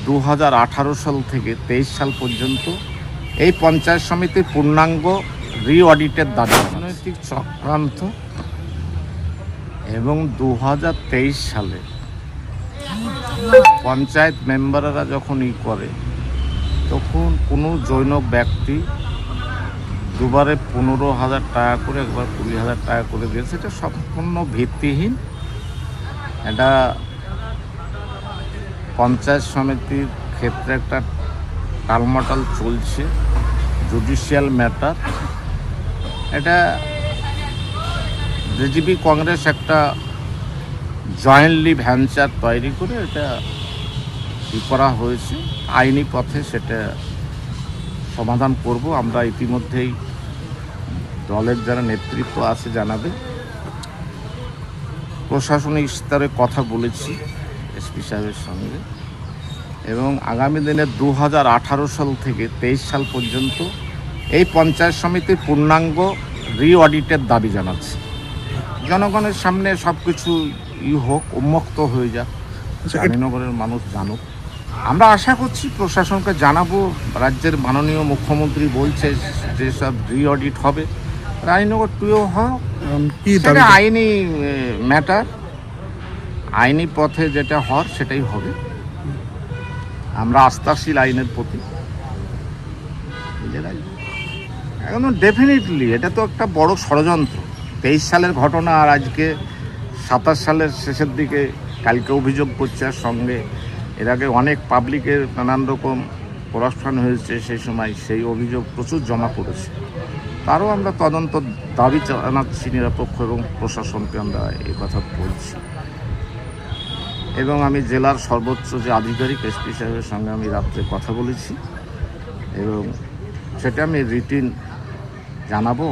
2018 সাল থেকে 23 সাল পর্যন্ত এই পঞ্চায়েত সমিতির পূর্ণাঙ্গ রি-অডিটের দাবি রাজনৈতিক চক্রান্ত এবং 2023 সালে পঞ্চায়েত মেম্বাররা যখন করে তখন কোনো জৈন ব্যক্তি দুবারে 15,000 টাকা করে, একবার 20,000 টাকা করে দিয়েছে। এটা সম্পূর্ণ ভিত্তিহীন। এটা পঞ্চায়েত সমিতির ক্ষেত্রে একটা টালমাটাল চলছে, জুডিশিয়াল ম্যাটার। এটা বিজেপি কংগ্রেস একটা জয়েন্টলি ভেঞ্চার তৈরি করে এটা করা হয়েছে। আইনি পথে সেটা সমাধান করব। আমরা ইতিমধ্যেই দলের যারা নেতৃত্ব আছে জানাবে, প্রশাসনিক স্তরে কথা বলেছি এসপি সাহেবের সঙ্গে, এবং আগামী দিনে 2018 সাল থেকে 23 সাল পর্যন্ত এই পঞ্চায়েত সমিতির পূর্ণাঙ্গ রি-অডিটের দাবি জানাচ্ছি। জনগণের সামনে সব কিছু হোক, উন্মুক্ত হয়ে যাক, রানীনগরের মানুষ জানুক। আমরা আশা করছি প্রশাসনকে জানাবো। রাজ্যের মাননীয় মুখ্যমন্ত্রী বলছে যে সব রি-অডিট হবে, রানীনগর 2-ও হোক। সেটা আইনি ম্যাটার, আইনি পথে যেটা হওয়ার সেটাই হবে। আমরা আস্থাশীল আইনের প্রতি। এখন ডেফিনেটলি এটা তো একটা বড় ষড়যন্ত্র। 23 সালের ঘটনা আর আজকে 27 সালের শেষের দিকে কালকে অভিযোগ করছে, আর সঙ্গে এর আগে অনেক পাবলিকের নানান রকম করাপশন হয়েছে, সেই সময় সেই অভিযোগ প্রচুর জমা পড়েছে। তারও আমরা তদন্ত দাবি জানাচ্ছি নিরপেক্ষ, এবং প্রশাসনকে আমরা এই কথা বলছি। এবং আমি জেলার সর্বোচ্চ যে আধিকারিক এসপি সাহেবের সঙ্গে আমি রাত্রে কথা বলেছি, এবং সেটা আমি রিটিন জানাবো।